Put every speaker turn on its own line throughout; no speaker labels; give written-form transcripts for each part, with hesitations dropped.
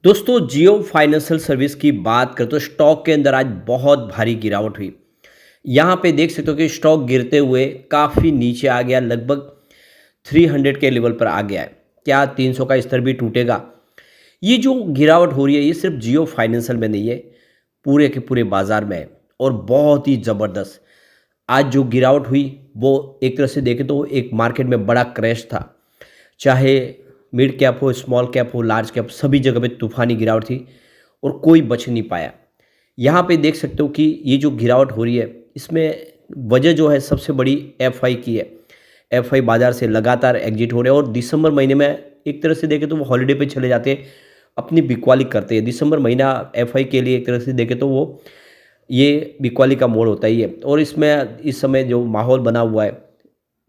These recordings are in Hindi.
दोस्तों जियो फाइनेंशियल सर्विस की बात करें तो स्टॉक के अंदर आज बहुत भारी गिरावट हुई। यहाँ पे देख सकते हो कि स्टॉक गिरते हुए काफ़ी नीचे आ गया, लगभग 300 के लेवल पर आ गया है। क्या 300 का स्तर भी टूटेगा? ये जो गिरावट हो रही है ये सिर्फ जियो फाइनेंशियल में नहीं है, पूरे के पूरे बाजार में है और बहुत ही ज़बरदस्त। आज जो गिरावट हुई वो एक तरह से देखें तो एक मार्केट में बड़ा क्रैश था। चाहे मिड कैप हो, स्मॉल कैप हो, लार्ज कैप, सभी जगह पे तूफ़ानी गिरावट थी और कोई बच नहीं पाया। यहाँ पे देख सकते हो कि ये जो गिरावट हो रही है, इसमें वजह जो है सबसे बड़ी एफआई की है। एफआई बाज़ार से लगातार एग्ज़िट हो रहे हैं और दिसंबर महीने में एक तरह से देखें तो वो हॉलिडे पे चले जाते हैं, अपनी बिकवाली करते हैं। दिसंबर महीना एफआई के लिए एक तरह से देखें तो वो ये बिकवाली का मोड़ होता ही है और इसमें इस समय जो माहौल बना हुआ है,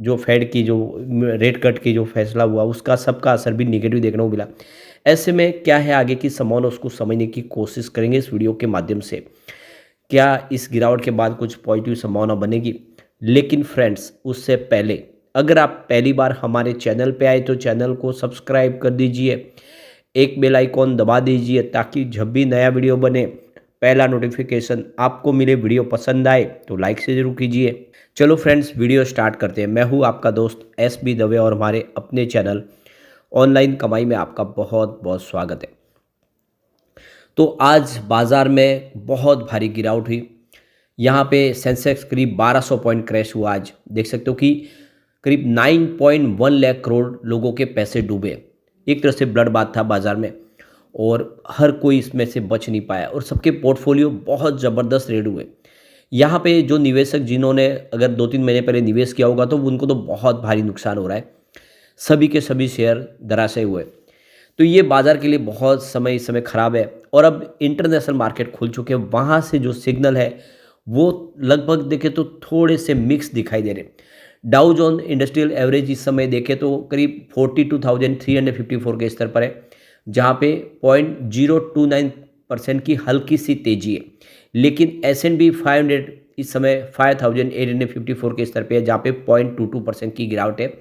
जो फेड की जो रेट कट की जो फैसला हुआ उसका सबका असर भी नेगेटिव देखने को मिला। ऐसे में क्या है आगे की संभावना, उसको समझने की कोशिश करेंगे इस वीडियो के माध्यम से। क्या इस गिरावट के बाद कुछ पॉजिटिव संभावना बनेगी? लेकिन फ्रेंड्स उससे पहले अगर आप पहली बार हमारे चैनल पे आए तो चैनल को सब्सक्राइब कर दीजिए, एक बेल आइकॉन दबा दीजिए ताकि जब भी नया वीडियो बने पहला नोटिफिकेशन आपको मिले। वीडियो पसंद आए तो लाइक से ज़रूर कीजिए। चलो फ्रेंड्स वीडियो स्टार्ट करते हैं। मैं हूँ आपका दोस्त एस बी दवे और हमारे अपने चैनल ऑनलाइन कमाई में आपका बहुत बहुत स्वागत है। तो आज बाज़ार में बहुत भारी गिरावट हुई। यहाँ पे सेंसेक्स करीब 1200 पॉइंट क्रैश हुआ। आज देख सकते हो कि करीब 9.1 लाख करोड़ लोगों के पैसे डूबे। एक तरह से ब्लड बाथ था बाज़ार में और हर कोई इसमें से बच नहीं पाया और सबके पोर्टफोलियो बहुत ज़बरदस्त रेड हुए। यहाँ पे जो निवेशक जिन्होंने अगर 2-3 महीने पहले निवेश किया होगा तो उनको तो बहुत भारी नुकसान हो रहा है। सभी के सभी शेयर धराशायी हुए। तो ये बाज़ार के लिए बहुत समय इस समय ख़राब है और अब इंटरनेशनल मार्केट खुल चुके हैं। वहाँ से जो सिग्नल है वो लगभग देखें तो थोड़े से मिक्स दिखाई दे रहे हैं। डाउ जोन इंडस्ट्रियल एवरेज इस समय देखें तो करीब 42,354 के स्तर पर है, जहाँ पे 0.029% की हल्की सी तेजी है। लेकिन S&P 500 इस समय 5,854 के स्तर पे है, जहाँ पे 0.22% की गिरावट है।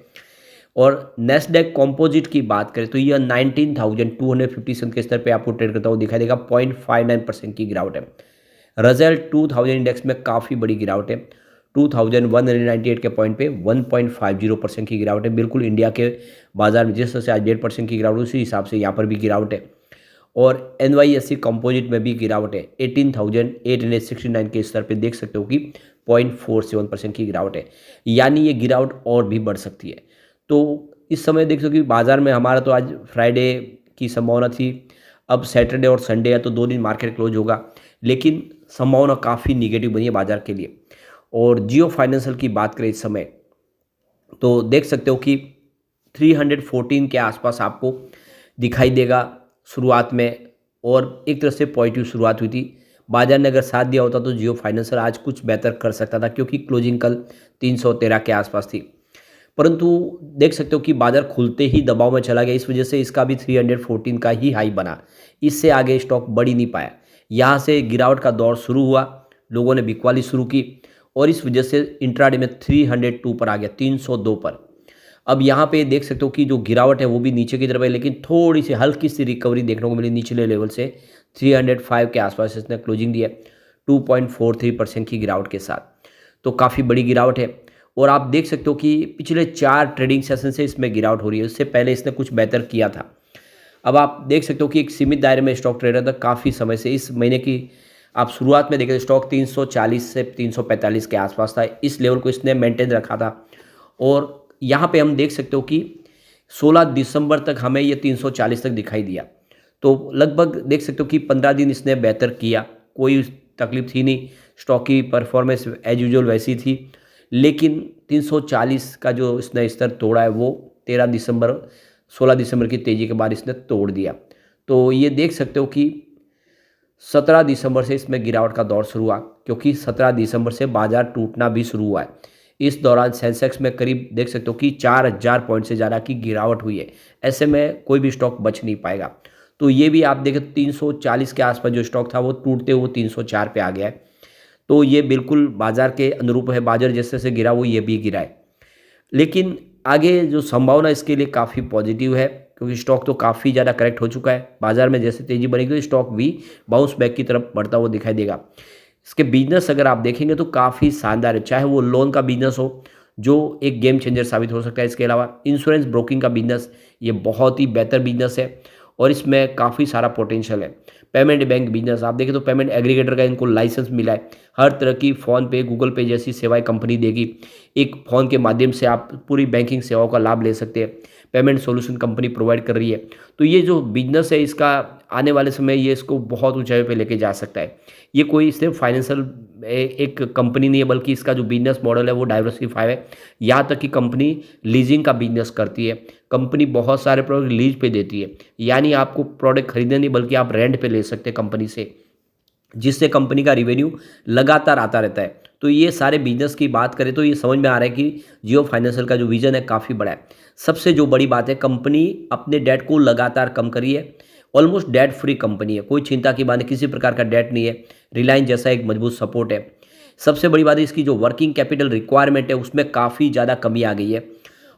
और नेस्डैक कॉम्पोजिट की बात करें तो यह 19,257 के स्तर पे आपको ट्रेड करता हुआ दिखाई देगा, 0.59% की गिरावट है। रजल 2000 इंडेक्स में काफ़ी बड़ी गिरावट है, 2198 के पॉइंट पे 1.50% की गिरावट है। बिल्कुल इंडिया के बाजार में जिस तरह से आज 1.5% की गिरावट उसी हिसाब से यहाँ पर भी गिरावट है। और NYSE कंपोजिट में भी गिरावट है, 18,869 के स्तर पे देख सकते हो कि 0.47% की गिरावट है। यानी ये गिरावट और भी बढ़ सकती है। तो इस समय देख सकते हो कि बाज़ार में हमारा तो आज फ्राइडे की संभावना थी, अब सैटरडे और संडे है तो 2 दिन मार्केट क्लोज होगा, लेकिन संभावना काफ़ी निगेटिव बनी है बाज़ार के लिए। और जियो फाइनेंशियल की बात करें इस समय तो देख सकते हो कि 314 के आसपास आपको दिखाई देगा शुरुआत में और एक तरह से पॉजिटिव शुरुआत हुई थी। बाजार ने अगर साथ दिया होता तो जियो फाइनेंशियल आज कुछ बेहतर कर सकता था, क्योंकि क्लोजिंग कल 313 के आसपास थी। परंतु देख सकते हो कि बाजार खुलते ही दबाव में चला गया, इस वजह से इसका भी 314 का ही हाई बना। इससे आगे स्टॉक बढ़ ही नहीं पाया। यहाँ से गिरावट का दौर शुरू हुआ, लोगों ने बिकवाली शुरू की और इस वजह से इंट्राडे में 302 पर आ गया, 302 पर। अब यहाँ पे देख सकते हो कि जो गिरावट है वो भी नीचे की तरफ है, लेकिन थोड़ी सी हल्की सी रिकवरी देखने को मिली निचले लेवल से। 305 के आसपास इसने क्लोजिंग दी है 2.43% की गिरावट के साथ। तो काफ़ी बड़ी गिरावट है और आप देख सकते हो कि पिछले 4 ट्रेडिंग सेशन से इसमें गिरावट हो रही है। उससे पहले इसने कुछ बेहतर किया था। अब आप देख सकते हो कि एक सीमित दायरे में स्टॉक ट्रेड रहा था काफ़ी समय से। इस महीने की आप शुरुआत में देखें तो स्टॉक 340 से 345 के आसपास था। इस लेवल को इसने मेंटेन रखा था और यहाँ पे हम देख सकते हो कि 16 दिसंबर तक हमें ये 340 तक दिखाई दिया। तो लगभग देख सकते हो कि 15 दिन इसने बेहतर किया, कोई तकलीफ थी नहीं, स्टॉक की परफॉर्मेंस एज यूजुअल वैसी थी। लेकिन 340 का जो इसने स्तर तोड़ा है वो 16 दिसंबर की तेज़ी के बाद इसने तोड़ दिया। तो ये देख सकते हो कि 17 दिसंबर से इसमें गिरावट का दौर शुरू हुआ, क्योंकि 17 दिसंबर से बाजार टूटना भी शुरू हुआ है। इस दौरान सेंसेक्स में करीब देख सकते हो कि 4000 पॉइंट से ज़्यादा की गिरावट हुई है। ऐसे में कोई भी स्टॉक बच नहीं पाएगा। तो ये भी आप देखें 340 के आसपास जो स्टॉक था वो टूटते हुए 304 पे आ गया है। तो ये बिल्कुल बाजार के अनुरूप है, बाजार जैसे से गिरा वो ये भी गिरा है। लेकिन आगे जो संभावना इसके लिए काफ़ी पॉजिटिव है, क्योंकि स्टॉक तो काफ़ी ज़्यादा करेक्ट हो चुका है। बाजार में जैसे तेज़ी बढ़ेगी तो स्टॉक भी बाउंस बैक की तरफ बढ़ता हुआ दिखाई देगा। इसके बिजनेस अगर आप देखेंगे तो काफ़ी शानदार है, चाहे वो लोन का बिजनेस हो जो एक गेम चेंजर साबित हो सकता है। इसके अलावा इंश्योरेंस ब्रोकिंग का बिजनेस, ये बहुत ही बेहतर बिजनेस है और इसमें काफ़ी सारा पोटेंशियल है। पेमेंट बैंक बिजनेस आप देखें तो पेमेंट एग्रीगेटर का इनको लाइसेंस मिला है। हर तरह की फ़ोन पे, गूगल पे जैसी सेवाएं कंपनी देगी। एक फ़ोन के माध्यम से आप पूरी बैंकिंग सेवाओं का लाभ ले सकते हैं। पेमेंट सॉल्यूशन कंपनी प्रोवाइड कर रही है। तो ये जो बिजनेस है इसका आने वाले समय ये इसको बहुत ऊंचाई पे लेके जा सकता है। ये कोई सिर्फ फाइनेंशियल एक कंपनी नहीं है, बल्कि इसका जो बिजनेस मॉडल है वो डाइवर्सिफाई है। यहाँ तक कि कंपनी लीजिंग का बिजनेस करती है। कंपनी बहुत सारे प्रोडक्ट लीज पे देती है, यानी आपको प्रोडक्ट खरीदने नहीं बल्कि आप रेंट पे ले सकते हैं कंपनी से, जिससे कंपनी का रिवेन्यू लगातार आता रहता है। तो ये सारे बिजनेस की बात करें तो ये समझ में आ रहा है कि जियो फाइनेंशियल का जो विजन है काफ़ी बड़ा है। सबसे जो बड़ी बात है, कंपनी अपने डेट को लगातार कम करी है। ऑलमोस्ट डेट फ्री कंपनी है, कोई चिंता की बात नहीं, किसी प्रकार का डेट नहीं है। रिलायंस जैसा एक मजबूत सपोर्ट है। सबसे बड़ी बात है इसकी जो वर्किंग कैपिटल रिक्वायरमेंट है उसमें काफ़ी ज़्यादा कमी आ गई है।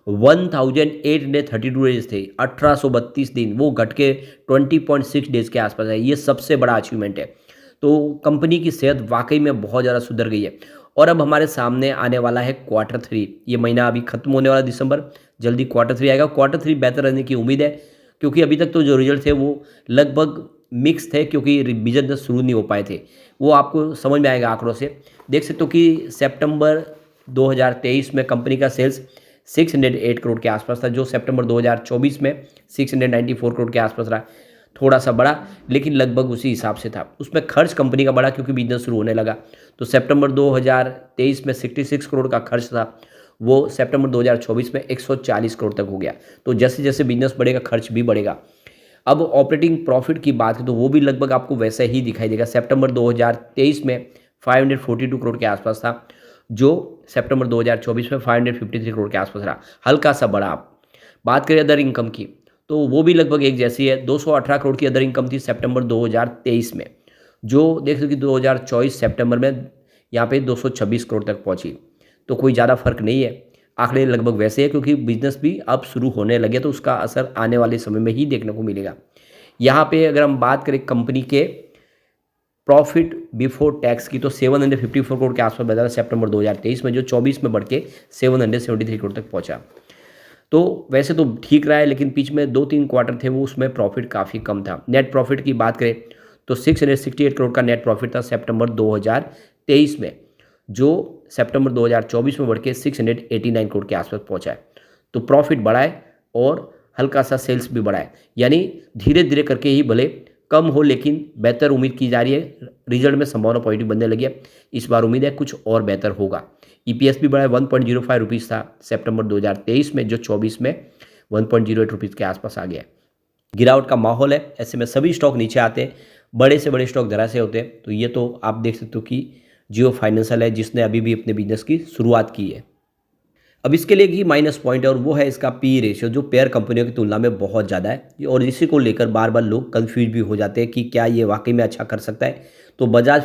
1832 डेज थे, 1832 दिन, वो घट के 20.6 डेज के आसपास है। ये सबसे बड़ा अचीवमेंट है। तो कंपनी की सेहत वाकई में बहुत ज़्यादा सुधर गई है। और अब हमारे सामने आने वाला है Q3। ये महीना अभी खत्म होने वाला दिसंबर, जल्दी Q3 आएगा। Q3 बेहतर रहने की उम्मीद है, क्योंकि अभी तक तो जो रिजल्ट थे वो लगभग मिक्स थे, क्योंकि बिजनेस शुरू नहीं हो पाए थे। वो आपको समझ में आएगा आंकड़ों से। देख सकते हो कि सितंबर 2023 में कंपनी का सेल्स 608 करोड़ के आसपास था, जो सितंबर 2024 में 694 करोड़ के आसपास रहा। थोड़ा सा बढ़ा, लेकिन लगभग उसी हिसाब से था। उसमें खर्च कंपनी का बढ़ा क्योंकि बिजनेस शुरू होने लगा। तो सितंबर 2023 में 66 करोड़ का खर्च था, वो सितंबर 2024 में 140 करोड़ तक हो गया। तो जैसे जैसे बिजनेस बढ़ेगा खर्च भी बढ़ेगा। अब ऑपरेटिंग प्रॉफिट की बात करें तो वो भी लगभग आपको वैसा ही दिखाई देगा। सितंबर 2023 में 542 करोड़ के आसपास था, जो सितंबर 2024 में 553 करोड़ के आसपास रहा, हल्का सा बढ़ा। बात करें अदर इनकम की तो वो भी लगभग एक जैसी है। 218 करोड़ की अदर इनकम थी सितंबर 2023 में, जो देख सकते कि 2024 सितंबर में यहाँ पे 226 करोड़ तक पहुँची। तो कोई ज़्यादा फर्क नहीं है, आंकड़े लगभग वैसे हैं, क्योंकि बिजनेस भी अब शुरू होने लगे तो उसका असर आने वाले समय में ही देखने को मिलेगा। यहाँ पे अगर हम बात करें कंपनी के प्रॉफिट बिफोर टैक्स की तो 754 करोड़ के आसपास बताया सितंबर 2023 में, जो 24 में बढ़ के 773 करोड़ तक पहुंचा। तो वैसे तो ठीक रहा है, लेकिन बीच में 2-3 क्वार्टर थे वो उसमें प्रॉफिट काफ़ी कम था। नेट प्रॉफिट की बात करें तो 668 करोड़ का नेट प्रॉफिट था सितंबर 2023 में, जो सितंबर 2024 में बढ़ के 689 करोड़ के आसपास पहुंचा है। तो प्रॉफिट बढ़ा है और हल्का सा सेल्स भी बढ़ा है, यानी धीरे धीरे करके ही भले कम हो लेकिन बेहतर उम्मीद की जा रही है। रिजल्ट में संभावना पॉजिटिव बनने लगी है। इस बार उम्मीद है कुछ और बेहतर होगा। ईपीएस भी बढ़ा है, 1.05 रुपीज़ था सितंबर 2023 में, जो 24 में 1.08 रुपीज़ के आसपास आ गया है। गिरावट का माहौल है, ऐसे में सभी स्टॉक नीचे आते हैं, बड़े से बड़े स्टॉक धराशायी होते हैं। तो ये तो आप देख सकते हो कि जियो फाइनेंशियल है, जिसने अभी भी अपने बिजनेस की शुरुआत की है। अब इसके लिए ही माइनस पॉइंट है और वो है इसका पी रेशियो, जो पेयर कंपनियों की तुलना में बहुत ज़्यादा है, और इसी को लेकर बार बार लोग कंफ्यूज भी हो जाते हैं कि क्या ये वाकई में अच्छा कर सकता है। तो बजाज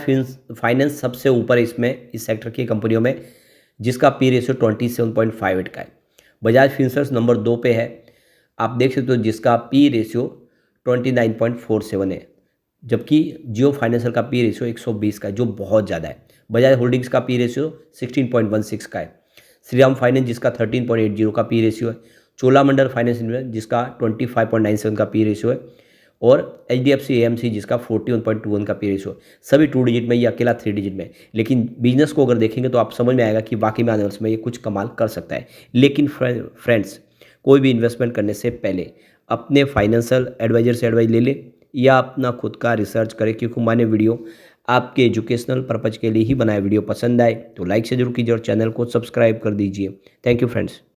फाइनेंस सबसे ऊपर है इसमें, इस सेक्टर की कंपनियों में, जिसका पी रेशियो 27.58 का है। बजाज फिंसर्व नंबर 2 पे है, आप देख सकते हो, जिसका पी रेशियो 29.47 है, जबकि जियो फाइनेंशियल का पी रेशियो 120 का है, जो बहुत ज़्यादा है। बजाज होल्डिंग्स का पी रेशियो 16.16 का है। श्रीराम फाइनेंस जिसका 13.80 का पी रेशियो है। चोलामंडल फाइनेंस जिसका 25.97 का पी रेशियो है, और HDFC AMC जिसका 41.21 का पी रेशियो है। सभी 2 डिजिट में, ये अकेला 3 डिजिट में। लेकिन बिजनेस को अगर देखेंगे तो आप समझ में आएगा कि वाकई में आने वाले समय ये कुछ कमाल कर सकता है। लेकिन फ्रेंड्स, कोई भी इन्वेस्टमेंट करने से पहले अपने फाइनेंशियल एडवाइजर से एडवाइस ले लें या अपना खुद का रिसर्च करें, क्योंकि मैंने वीडियो आपके एजुकेशनल पर्पज़ के लिए ही बनाया। वीडियो पसंद आए तो लाइक से जरूर कीजिए और चैनल को सब्सक्राइब कर दीजिए। Thank you friends.